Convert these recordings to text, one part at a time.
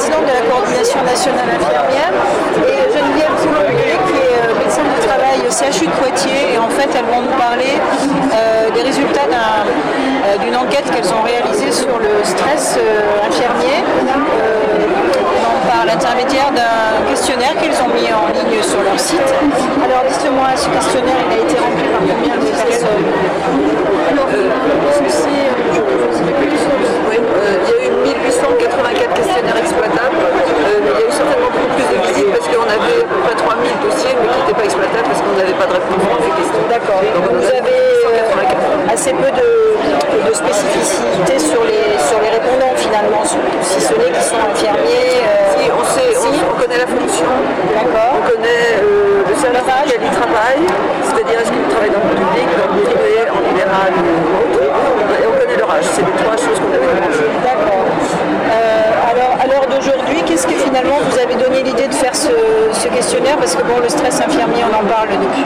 présidente de la coordination nationale infirmière, et Geneviève Coulombier, qui est médecin du travail au CHU de Poitiers. Et en fait, elles vont nous parler des résultats d'une enquête qu'elles ont réalisée sur le stress infirmier. Par l'intermédiaire d'un questionnaire qu'ils ont mis en ligne sur leur site. Alors dites-moi, ce questionnaire il a été rempli par combien de personnes? Alors, il y a eu 1884 questionnaires exploitables, mais il y a eu certainement beaucoup plus de visites parce qu'on avait à peu près 3000 dossiers mais qui n'étaient pas exploitables parce qu'on n'avait pas de réponse à ces questions. D'accord. Donc vous avez assez peu de spécificité sur les répondants finalement, si ce n'est qu'ils sont infirmiers. On connaît la fonction, d'accord. On connaît le service auquel ils travaillent, c'est-à-dire est-ce qu'ils travaillent dans le public, dans le privé, en libéral ou autre, et on connaît leur âge. C'est les trois choses qu'on avait demandé. D'accord. Alors, à l'heure d'aujourd'hui, qu'est-ce que finalement vous avez donné l'idée de faire ce questionnaire? Parce que bon, le stress infirmier, on en parle depuis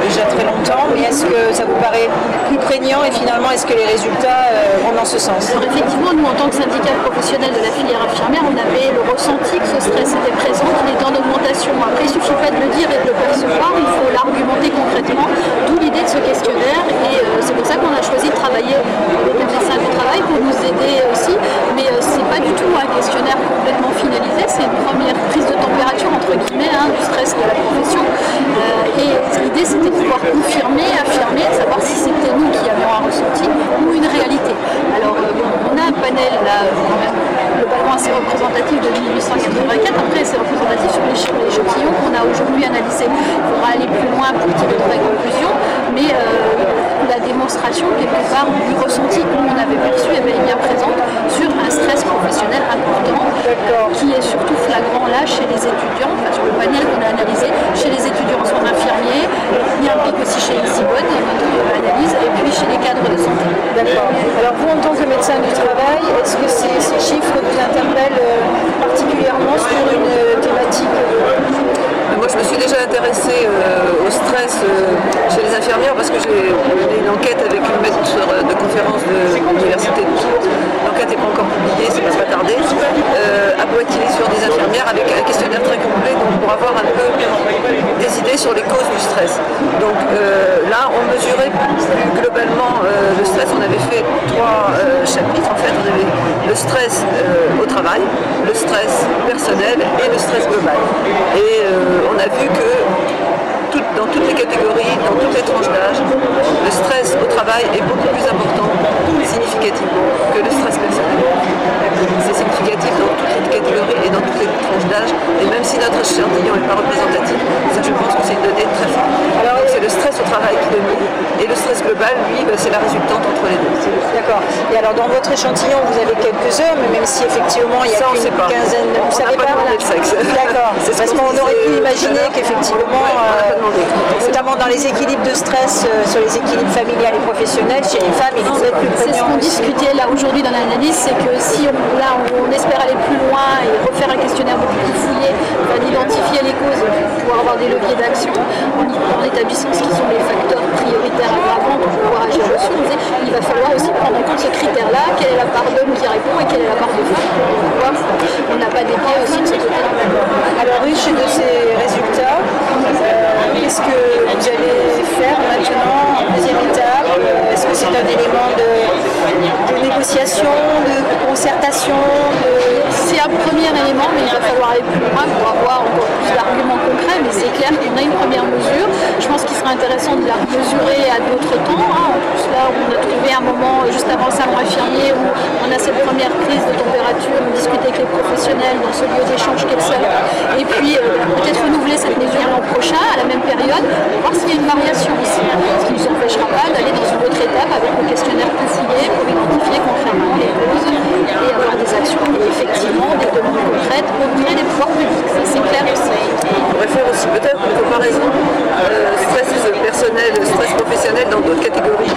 déjà très longtemps, mais est-ce que ça vous paraît plus prégnant et finalement, est-ce que les résultats vont dans ce sens? Alors effectivement, nous, en tant que syndicat professionnel de la filière infirmière, on avait le ressenti que ce stress était présent, qu'il était en augmentation. Après, il ne suffit pas de le dire et de le percevoir, il faut l'argumenter concrètement, d'où l'idée de ce questionnaire. Et c'est pour ça qu'on a choisi de travailler avec un médecin du travail pour nous aider aussi. Mais c'est pas du tout un questionnaire complètement finalisé, c'est une première prise de température entre guillemets du stress de la profession. Et l'idée c'était de pouvoir confirmer, affirmer, de savoir si c'était nous qui avions un ressenti ou une réalité. Alors on a un panel là quand même globalement assez représentatif de 1884. Après c'est représentatif sur l'échantillon qu'on a aujourd'hui analysé. Il faudra aller plus loin pour tirer de vraies conclusions, mais la démonstration quelque part du ressenti que l'on avait perçu est bel et bien présente sur un stress professionnel important qui est surtout flagrant là chez les étudiants, enfin sur le panel qu'on a analysé, chez les étudiants en soins infirmiers, il implique aussi chez les CIBOD, notre analyse, et puis chez les cadres de santé. D'accord. Alors vous en tant que médecin du travail, est-ce que ces chiffres vous interpellent particulièrement sur une thématique? Moi je me suis déjà intéressée au stress chez les infirmières parce que j'ai mené une enquête avec une maître de conférence de l'université de Tours. L'enquête n'est pas encore publiée, ça va pas tarder, à Poitiers sur des infirmières avec un questionnaire très complet donc pour avoir un peu des idées sur les causes du stress. Donc là on mesurait plus globalement le stress, on avait fait trois chapitres en fait, on avait le stress au travail, le stress personnel et le stress global. Et on a vu que dans toutes les catégories, dans toutes les tranches d'âge, le stress au travail est beaucoup plus important significativement que le stress personnel. C'est significatif dans toutes les catégories et dans toutes les tranches d'âge, et même si notre échantillon n'est pas représentatif, ça je pense que c'est une donnée très forte. Alors c'est le stress au travail qui domine, et le stress global, lui, c'est la résultante entre les deux. D'accord. Et alors dans votre échantillon, vous avez quelques hommes, même si effectivement il y a une quinzaine, vous savez pas le sexe. D'accord. Parce qu'on aurait pu imaginer qu'effectivement, notamment dans les équilibres de stress, sur les équilibres familiales et professionnels, chez les femmes, il est plus c'est ce qu'on discutait là aujourd'hui dans l'analyse, c'est que si on espère aller plus loin et refaire un questionnaire beaucoup plus fouillé, d'identifier les causes pour pouvoir avoir des leviers d'action en établissant ce qui sont les facteurs prioritaires aggravants pour pouvoir agir dessus, il va falloir aussi prendre en compte ce critère-là, quelle est la part d'hommes qui répond et quelle est la part de femmes pour voir si on n'a pas des biais aussi de ce côté-là. Alors riche de ces résultats, qu'est-ce que vous allez faire maintenant en deuxième étape? Est-ce que c'est un élément de négociation, de concertation? C'est un premier élément, mais il va falloir aller plus loin pour avoir encore plus d'arguments concrets, mais c'est clair qu'on a une première mesure. Je pense qu'il serait intéressant de la mesurer à d'autres temps. En plus là, on a trouvé un moment juste avant le salon infirmier où on a cette première prise de température, on discute avec les professionnels dans ce lieu d'échange qu'est le salon. Et puis peut-être renouveler cette mesure l'an prochain, à la même période, pour voir s'il y a une variation ici. Ce qui ne nous empêchera pas d'aller dans une autre étape avec le questionnaire plus fouillé pour identifier concrètement les causes et avoir des actions. Et effectivement, des demandes concrètes auprès des pouvoirs publics. Ça, c'est clair aussi. On pourrait faire aussi peut-être une comparaison stress personnel, stress professionnel dans d'autres catégories,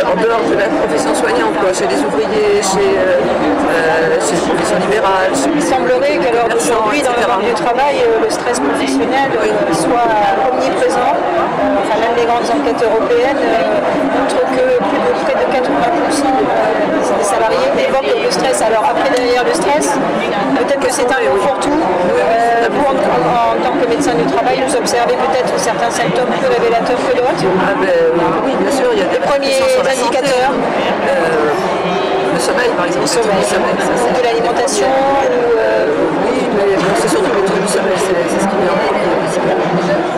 en dehors de la profession soignante. quoi, chez les ouvriers, chez les professions libérales. Il semblerait qu'à l'heure d'aujourd'hui, dans le monde du travail, le stress professionnel soit omniprésent. Enfin, même les grandes enquêtes européennes montrent que près de 80% des salariés évoquent le stress. Alors après, derrière le stress, peut-être que c'est un mot pour tout. Vous, en tant que médecin du travail, vous observez peut-être certains symptômes plus révélateurs que d'autres. Oui, bien sûr, il y a des premiers indicateurs. Le sommeil, par exemple. Le sommeil. De l'alimentation. Oui, mais c'est surtout les trucs du sommeil, c'est ce qui vient en premier.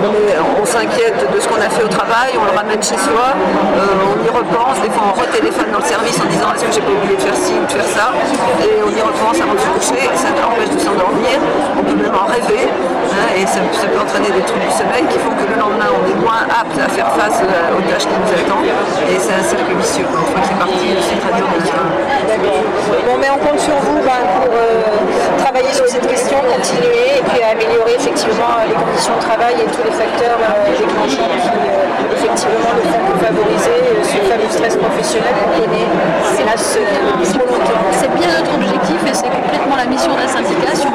Mais on s'inquiète de ce qu'on a fait au travail, on le ramène chez soi, on y repense, des fois on retéléphone dans le service en disant est-ce que j'ai pas oublié de faire ci ou de faire ça, et on y repense avant de se coucher, et ça empêche de s'endormir, on peut même en rêver, hein, et ça peut entraîner des troubles du sommeil qui font que le lendemain on est moins apte à faire face aux tâches qui nous attendent, et c'est un cercle vicieux. Une fois que c'est parti, c'est très dur de dire. D'accord. Bon, mais on compte sur vous pour travailler sur cette question, continuer et puis améliorer effectivement les conditions de travail et tous les facteurs déclenchants qui effectivement ne font que favoriser ce fameux stress professionnel qu'on connaît hélas trop longtemps. C'est bien notre objectif et c'est complètement la mission d'un syndicat. Si on